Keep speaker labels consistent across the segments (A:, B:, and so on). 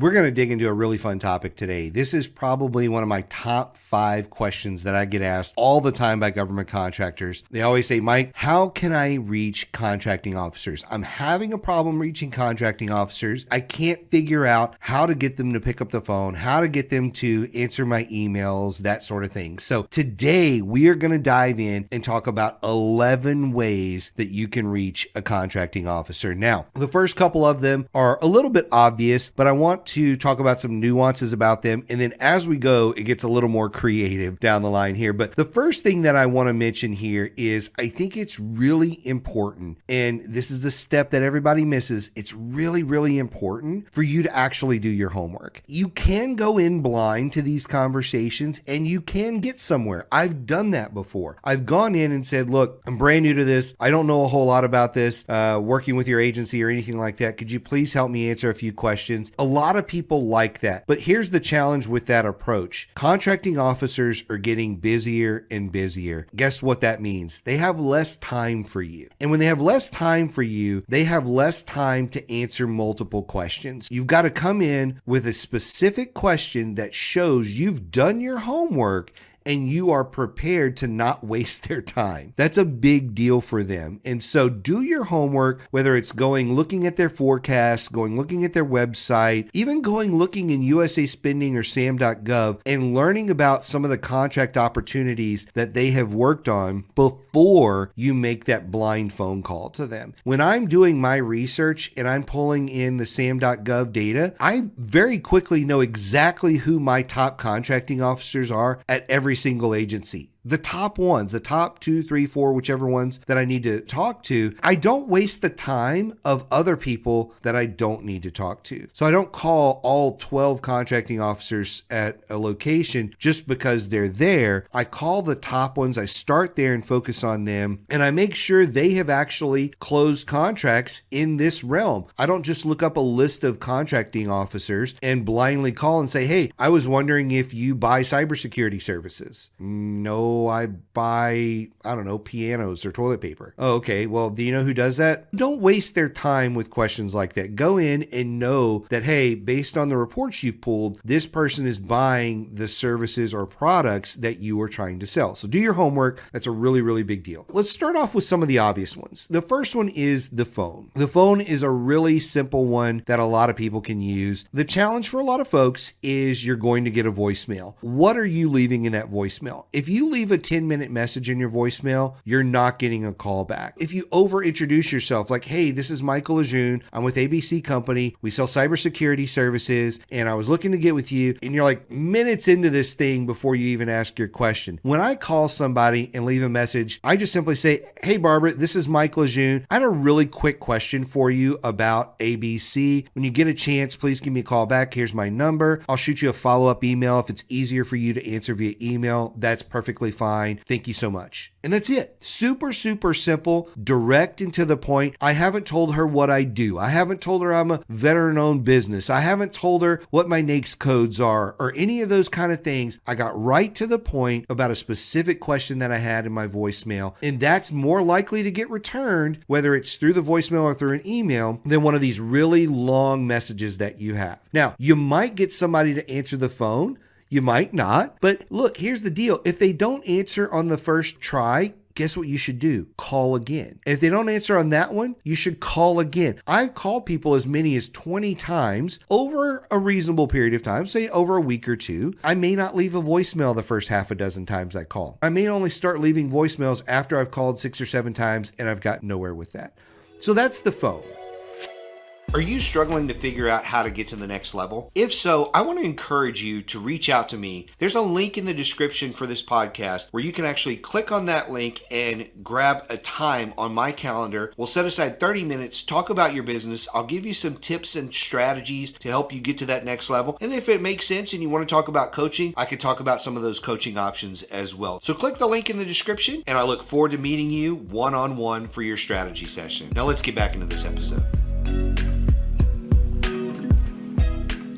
A: We're going to dig into a really fun topic today. This is probably one of my top 5 questions that I get asked all the time by government contractors. They always say, Mike, how can I reach contracting officers? I'm having a problem reaching contracting officers. I can't figure out how to get them to pick up the phone, how to get them to answer my emails, that sort of thing. So today we are going to dive in and talk about 11 ways that you can reach a contracting officer. Now, the first couple of them are a little bit obvious, but I want to talk about some nuances about them. And then as we go, it gets a little more creative down the line here. But the first thing that I want to mention here is I think it's really important, and this is the step that everybody misses. It's really, really important for you to actually do your homework. You can go in blind to these conversations and you can get somewhere. I've done that before. I've gone in and said, look, I'm brand new to this. I don't know a whole lot about this, working with your agency or anything like that. Could you please help me answer a few questions? A lot of people like that. But here's the challenge with that approach. Contracting officers are getting busier and busier. Guess what that means? They have less time for you. And when they have less time for you, they have less time to answer multiple questions. You've got to come in with a specific question that shows you've done your homework and you are prepared to not waste their time. That's a big deal for them. And so do your homework, whether it's looking at their forecasts, looking at their website, even looking in USA Spending or SAM.gov and learning about some of the contract opportunities that they have worked on before you make that blind phone call to them. When I'm doing my research and I'm pulling in the SAM.gov data, I very quickly know exactly who my top contracting officers are at every single agency. The top ones, the top 2, 3, 4, whichever ones that I need to talk to. I don't waste the time of other people that I don't need to talk to. So I don't call all 12 contracting officers at a location just because they're there. I call the top ones. I start there and focus on them. And I make sure they have actually closed contracts in this realm. I don't just look up a list of contracting officers and blindly call and say, hey, I was wondering if you buy cybersecurity services. No, I buy, pianos or toilet paper. Oh, okay. Well, do you know who does that? Don't waste their time with questions like that. Go in and know that, hey, based on the reports you've pulled, this person is buying the services or products that you are trying to sell. So do your homework. That's a really, really big deal. Let's start off with some of the obvious ones. The first one is the phone. The phone is a really simple one that a lot of people can use. The challenge for a lot of folks is you're going to get a voicemail. What are you leaving in that voicemail? If you leave a 10-minute message in your voicemail, you're not getting a call back. If you over-introduce yourself, like, hey, this is Michael Lejeune, I'm with ABC Company, we sell cybersecurity services, and I was looking to get with you, and you're like minutes into this thing before you even ask your question. When I call somebody and leave a message, I just simply say, hey, Barbara, this is Mike Lejeune. I had a really quick question for you about ABC. When you get a chance, please give me a call back. Here's my number. I'll shoot you a follow-up email. If it's easier for you to answer via email, that's perfectly fine. Thank you so much. And that's it. Super, super simple, direct and to the point. I haven't told her what I do. I haven't told her I'm a veteran-owned business. I haven't told her what my NAICS codes are or any of those kind of things. I got right to the point about a specific question that I had in my voicemail. And that's more likely to get returned, whether it's through the voicemail or through an email, than one of these really long messages that you have. Now, you might get somebody to answer the phone. You might not, but look, here's the deal. If they don't answer on the first try, guess what you should do? Call again. And if they don't answer on that one, you should call again. I've called people as many as 20 times over a reasonable period of time, say over a week or two. I may not leave a voicemail the first half a dozen times I call. I may only start leaving voicemails after I've called 6 or 7 times and I've got nowhere with that. So that's the phone. Are you struggling to figure out how to get to the next level? If so, I want to encourage you to reach out to me. There's a link in the description for this podcast where you can actually click on that link and grab a time on my calendar. We'll set aside 30 minutes, talk about your business. I'll give you some tips and strategies to help you get to that next level. And if it makes sense and you want to talk about coaching, I could talk about some of those coaching options as well. So click the link in the description and I look forward to meeting you one-on-one for your strategy session. Now let's get back into this episode.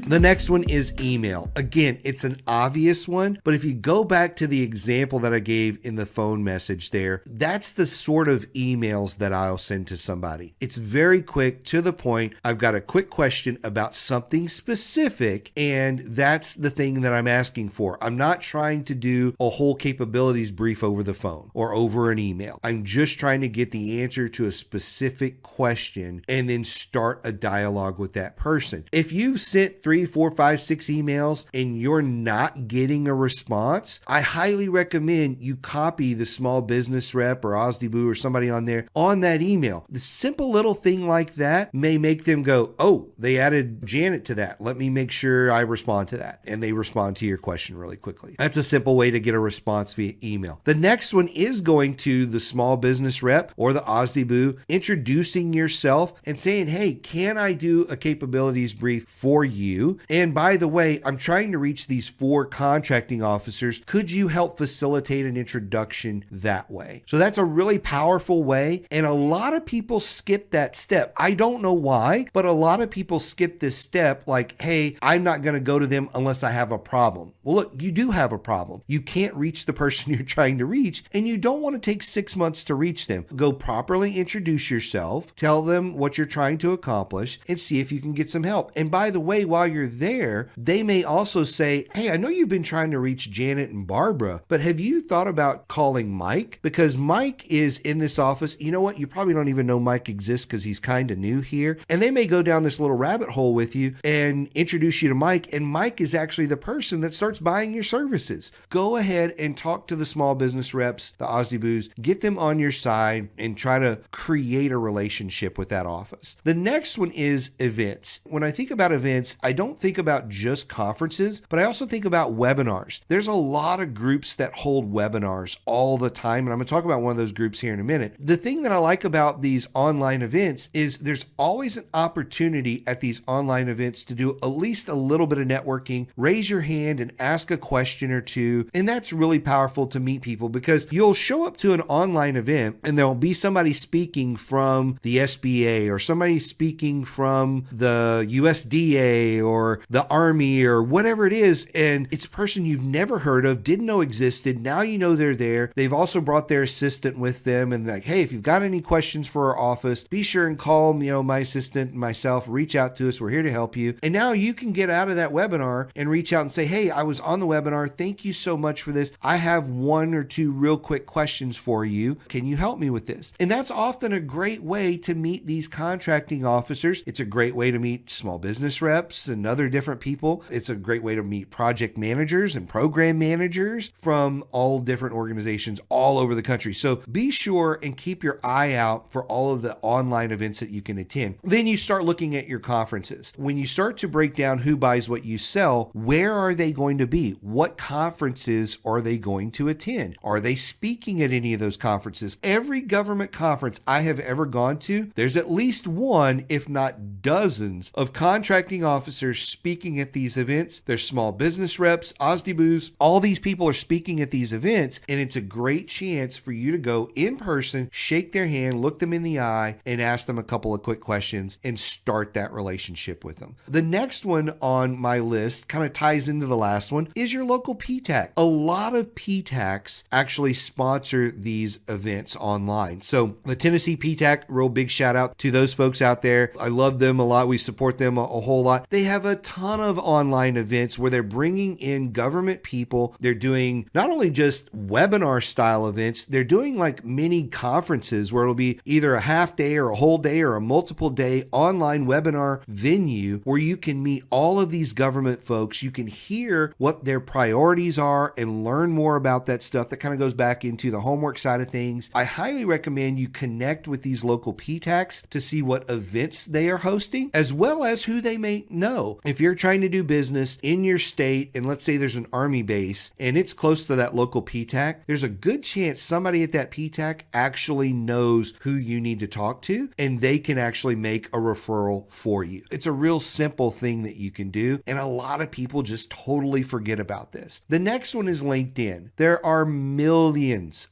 A: The next one is email. Again, it's an obvious one, but if you go back to the example that I gave in the phone message there, that's the sort of emails that I'll send to somebody. It's very quick, to the point. I've got a quick question about something specific, and that's the thing that I'm asking for. I'm not trying to do a whole capabilities brief over the phone or over an email. I'm just trying to get the answer to a specific question and then start a dialogue with that person. If you've sent 3, 4, 5, 6 emails and you're not getting a response, I highly recommend you copy the small business rep or OSDBU or somebody on there on that email. The simple little thing like that may make them go, oh, they added Janet to that. Let me make sure I respond to that. And they respond to your question really quickly. That's a simple way to get a response via email. The next one is going to the small business rep or the OSDBU, introducing yourself and saying, hey, can I do a capabilities brief for you? And by the way, I'm trying to reach these 4 contracting officers. Could you help facilitate an introduction that way? So that's a really powerful way. And a lot of people skip that step. I don't know why, but a lot of people skip this step like, hey, I'm not going to go to them unless I have a problem. Well, look, you do have a problem. You can't reach the person you're trying to reach, and you don't want to take 6 months to reach them. Go properly introduce yourself, tell them what you're trying to accomplish, and see if you can get some help. And by the way, while you're there, they may also say, hey, I know you've been trying to reach Janet and Barbara, but have you thought about calling Mike? Because Mike is in this office. You know what? You probably don't even know Mike exists because he's kind of new here. And they may go down this little rabbit hole with you and introduce you to Mike. And Mike is actually the person that starts buying your services. Go ahead and talk to the small business reps, the OSDBUs, get them on your side and try to create a relationship with that office. The next one is events. When I think about events, I don't think about just conferences, but I also think about webinars. There's a lot of groups that hold webinars all the time, and I'm going to talk about one of those groups here in a minute. The thing that I like about these online events is there's always an opportunity at these online events to do at least a little bit of networking, raise your hand and ask a question or two, and that's really powerful to meet people because you'll show up to an online event and there'll be somebody speaking from the SBA or somebody speaking from the USDA or the Army or whatever it is, and it's a person you've never heard of, didn't know existed. Now you know they're there. They've also brought their assistant with them and like, hey, if you've got any questions for our office, be sure and call my assistant and myself, reach out to us. We're here to help you. And now you can get out of that webinar and reach out and say, hey, I was on the webinar. Thank you so much for this. I have 1 or 2 real quick questions for you. Can you help me with this? And that's often a great way to meet these contracting officers. It's a great way to meet small business reps and other different people. It's a great way to meet project managers and program managers from all different organizations all over the country. So be sure and keep your eye out for all of the online events that you can attend. Then you start looking at your conferences. When you start to break down who buys what you sell, where are they going to be? What conferences are they going to attend? Are they speaking at any of those conferences? Every government conference I have ever gone to, there's at least one, if not dozens, of contracting officers speaking at these events. There's small business reps, OSDBUs, all these people are speaking at these events, and it's a great chance for you to go in person, shake their hand, look them in the eye, and ask them a couple of quick questions and start that relationship with them. The next one on my list kind of ties into the last one is your local PTAC. A lot of PTACs actually sponsor these events online. So the Tennessee PTAC, real big shout out to those folks out there. I love them a lot. We support them a whole lot. They have a ton of online events where they're bringing in government people. They're doing not only just webinar style events, they're doing like mini conferences where it'll be either a half day or a whole day or a multiple day online webinar venue where you can meet all of these government folks. You can hear what their priorities are and learn more about that stuff. That kind of goes back into the homework side of things. I highly recommend you connect with these local PTACs to see what events they are hosting, as well as who they may know. If you're trying to do business in your state, and let's say there's an Army base and it's close to that local PTAC, there's a good chance somebody at that PTAC actually knows who you need to talk to, and they can actually make a referral for you. It's a real simple thing that you can do, and a lot of people just totally forget about this. The next one is LinkedIn. There are millions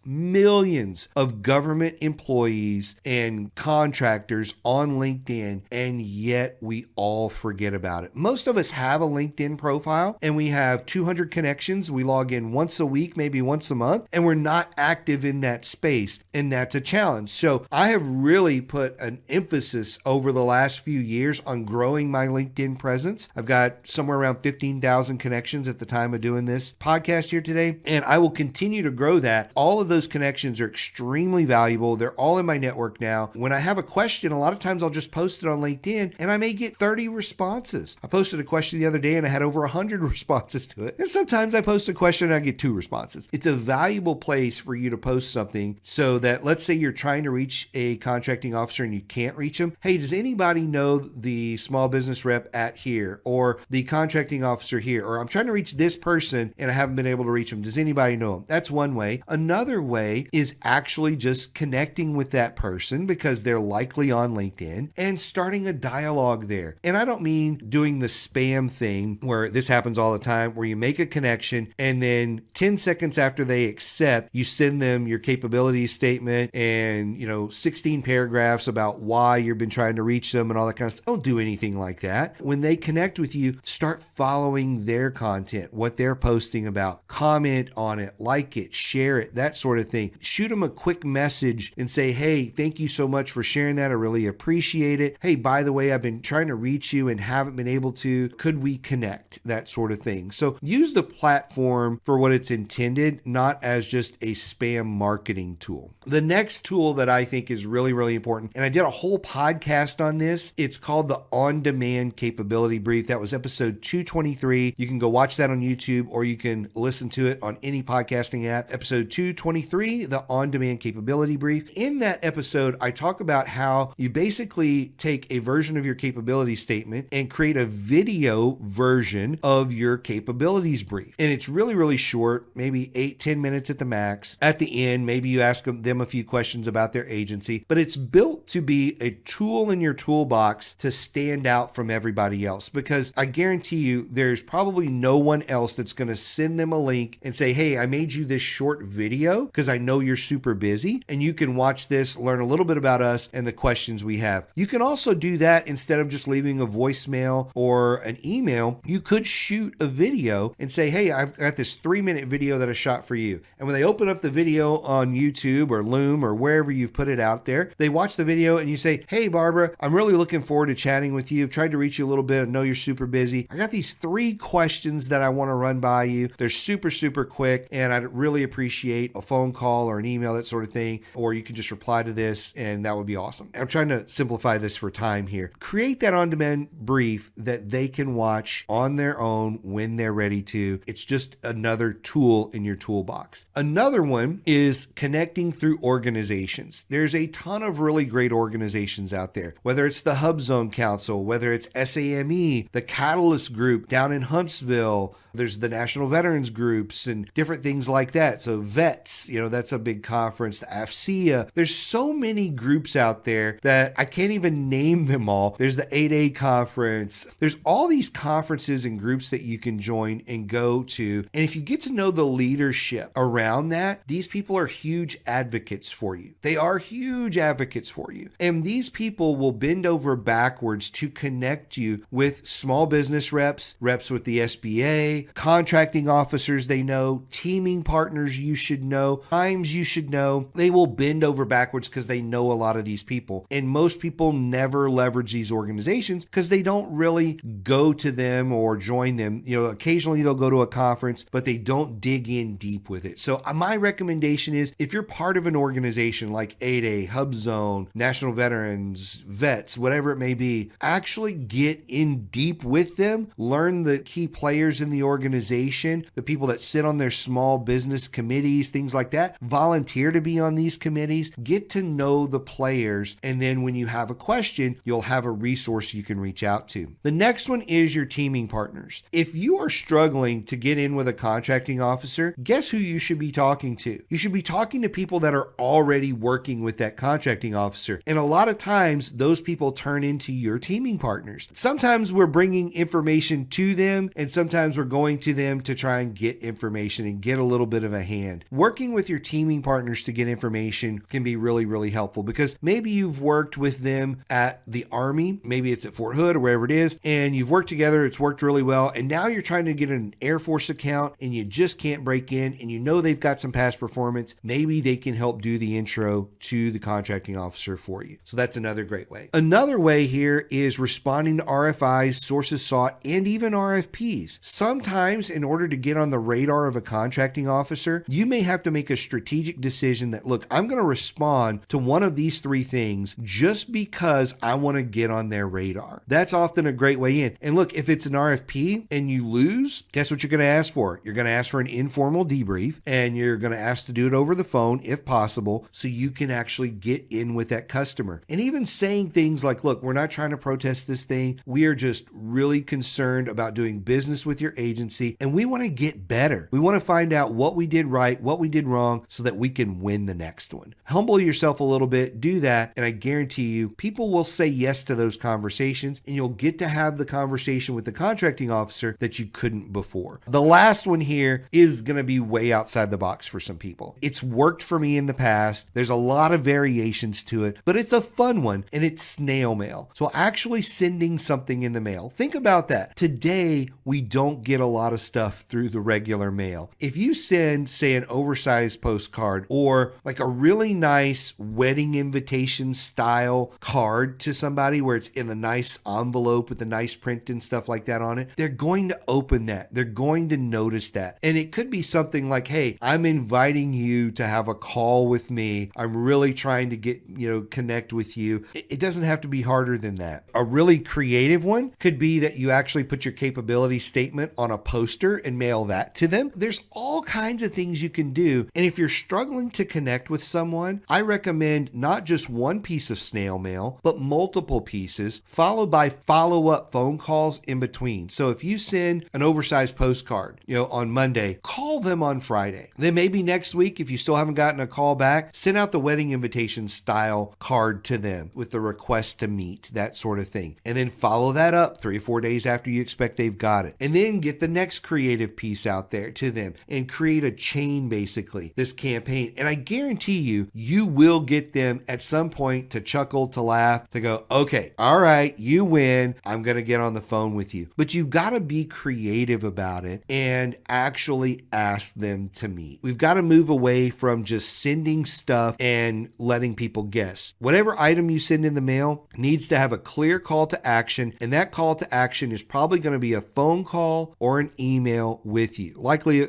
A: of government employees and contractors on LinkedIn, and yet we all forget about about it. Most of us have a LinkedIn profile and we have 200 connections. We log in once a week, maybe once a month, and we're not active in that space. And that's a challenge. So I have really put an emphasis over the last few years on growing my LinkedIn presence. I've got somewhere around 15,000 connections at the time of doing this podcast here today, and I will continue to grow that. All of those connections are extremely valuable. They're all in my network now. When I have a question, a lot of times I'll just post it on LinkedIn and I may get 30 responses. I posted a question the other day and I had over 100 responses to it. And sometimes I post a question and I get 2 responses. It's a valuable place for you to post something so that, let's say you're trying to reach a contracting officer and you can't reach them. Hey, does anybody know the small business rep at here, or the contracting officer here, or I'm trying to reach this person and I haven't been able to reach them. Does anybody know them? That's one way. Another way is actually just connecting with that person because they're likely on LinkedIn and starting a dialogue there. And I don't mean doing the spam thing where this happens all the time, where you make a connection and then 10 seconds after they accept, you send them your capability statement and, 16 paragraphs about why you've been trying to reach them and all that kind of stuff. Don't do anything like that. When they connect with you, start following their content, what they're posting about, comment on it, like it, share it, that sort of thing. Shoot them a quick message and say, hey, thank you so much for sharing that. I really appreciate it. Hey, by the way, I've been trying to reach you and haven't been able to. Could we connect? That sort of thing. So use the platform for what it's intended, not as just a spam marketing tool. The next tool that I think is really, really important, and I did a whole podcast on this. It's called the On-Demand Capability Brief. That was episode 223. You can go watch that on YouTube or you can listen to it on any podcasting app. Episode 223, the On-Demand Capability Brief. In that episode, I talk about how you basically take a version of your capability statement and create a video version of your capabilities brief. And it's really, really short, maybe 8-10 minutes at the max. At the end, maybe you ask them a few questions about their agency, but it's built to be a tool in your toolbox to stand out from everybody else, because I guarantee you there's probably no one else that's going to send them a link and say, hey, I made you this short video because I know you're super busy and you can watch this, learn a little bit about us and the questions we have. You can also do that instead of just leaving a voicemail or an email. You could shoot a video and say, hey, I've got this 3-minute video that I shot for you. And when they open up the video on YouTube or Loom or wherever you've put it out there, they watch the video and you say, hey, Barbara, I'm really looking forward to chatting with you. I've tried to reach you a little bit. I know you're super busy. I got these 3 questions that I want to run by you. They're super, super quick, and I'd really appreciate a phone call or an email, that sort of thing. Or you can just reply to this, and that would be awesome. I'm trying to simplify this for time here. Create that on-demand brief that they can watch on their own when they're ready to. It's just another tool in your toolbox. Another one is connecting through organizations. There's a ton of really great organizations out there, whether it's the Hub Zone Council, whether it's SAME, the Catalyst Group down in Huntsville. There's the National Veterans Groups and different things like that. So VETS, that's a big conference. The AFCEA. There's so many groups out there that I can't even name them all. There's the 8A conference. There's all these conferences and groups that you can join and go to. And if you get to know the leadership around that, these people are huge advocates for you. They are huge advocates for you. And these people will bend over backwards to connect you with small business reps with the SBA, contracting officers they know, teaming partners you should know, times you should know. They will bend over backwards because they know a lot of these people. And most people never leverage these organizations because they don't really go to them or join them. Occasionally they'll go to a conference, but they don't dig in deep with it. So my recommendation is, if you're part of an organization like 8A, Hub Zone, National Veterans, VETS, whatever it may be, actually get in deep with them, learn the key players in the organization, the people that sit on their small business committees, things like that. Volunteer to be on these committees, get to know the players, and then when you have a question, you'll have a resource you can reach out to. The next one is your teaming partners. If you are struggling to get in with a contracting officer, guess who you should be talking to? You should be talking to people that are already working with that contracting officer. And a lot of times, those people turn into your teaming partners. Sometimes we're bringing information to them, and sometimes we're going to them to try and get information and get a little bit of a hand. Working with your teaming partners to get information can be really, really helpful, because maybe you've worked with them at the Army, maybe it's at Fort Hood or wherever it is, business and you've worked together, it's worked really well, and now you're trying to get an Air Force account and you just can't break in, and you know they've got some past performance, maybe they can help do the intro to the contracting officer for you. So that's another great way. Another way here is responding to RFIs, sources sought, and even RFPs. Sometimes in order to get on the radar of a contracting officer, you may have to make a strategic decision that, look, I'm going to respond to one of these three things just because I want to get on their radar. That's often a great way in. And look, if it's an RFP and you lose, guess what you're going to ask for? You're going to ask for an informal debrief, and you're going to ask to do it over the phone if possible, so you can actually get in with that customer. And even saying things like, look, we're not trying to protest this thing. We are just really concerned about doing business with your agency, and we want to get better. We want to find out what we did right, what we did wrong, so that we can win the next one. Humble yourself a little bit, do that, and I guarantee you, people will say yes to those conversations, and you'll get to have the conversation with the contracting officer that you couldn't before. The last one here is going to be way outside the box for some people. It's worked for me in the past. There's a lot of variations to it, but it's a fun one, and it's snail mail. So actually sending something in the mail. Think about that. Today, we don't get a lot of stuff through the regular mail. If you send, say, an oversized postcard or like a really nice wedding invitation style card to somebody where it's in a nice envelope with a nice print and stuff like that on it, they're going to open that. They're going to notice that. And it could be something like, hey, I'm inviting you to have a call with me. I'm really trying to get, connect with you. It doesn't have to be harder than that. A really creative one could be that you actually put your capability statement on a poster and mail that to them. There's all kinds of things you can do. And if you're struggling to connect with someone, I recommend not just one piece of snail mail, but multiple pieces, followed by follow-up phone calls in between. So if you send an oversized postcard, on Monday, call them on Friday. Then maybe next week, if you still haven't gotten a call back, send out the wedding invitation style card to them with the request to meet, that sort of thing. And then follow that up 3 or 4 days after you expect they've got it. And then get the next creative piece out there to them and create a chain, basically, this campaign. And I guarantee you, you will get them at some point to chuckle, to laugh, to go, okay, all right, you win. I'm going to get on the phone with you. But you've got to be creative about it and actually ask them to meet. We've got to move away from just sending stuff and letting people guess. Whatever item you send in the mail needs to have a clear call to action, and that call to action is probably going to be a phone call or an email with you.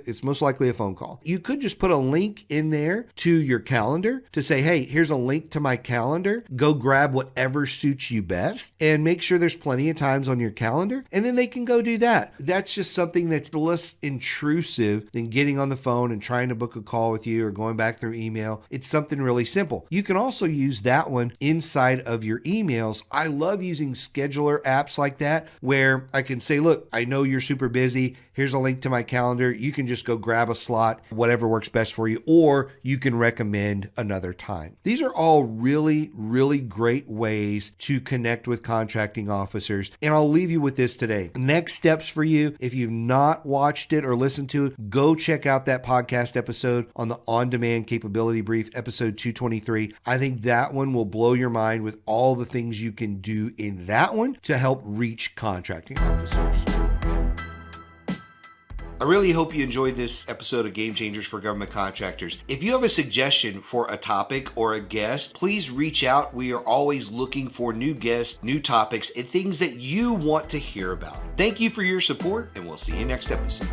A: It's most likely a phone call. You could just put a link in there to your calendar to say, hey, here's a link to my calendar. Go grab whatever suits you best and make sure there's plenty of times on your calendar, and then they can go do that. That's just something that's less intrusive than getting on the phone and trying to book a call with you or going back through email. It's something really simple. You can also use that one inside of your emails. I love using scheduler apps like that where I can say, look, I know you're super busy. Here's a link to my calendar. You can just go grab a slot, whatever works best for you, or you can recommend another time. These are all really, really great ways to connect with contracting officers. And I'll leave you with this today. Next steps for you, if you've not watched it or listened to it, go check out that podcast episode on the on-demand capability brief, episode 223. I think that one will blow your mind with all the things you can do in that one to help reach contracting officers. I really hope you enjoyed this episode of Game Changers for Government Contractors. If you have a suggestion for a topic or a guest, please reach out. We are always looking for new guests, new topics, and things that you want to hear about. Thank you for your support, and we'll see you next episode.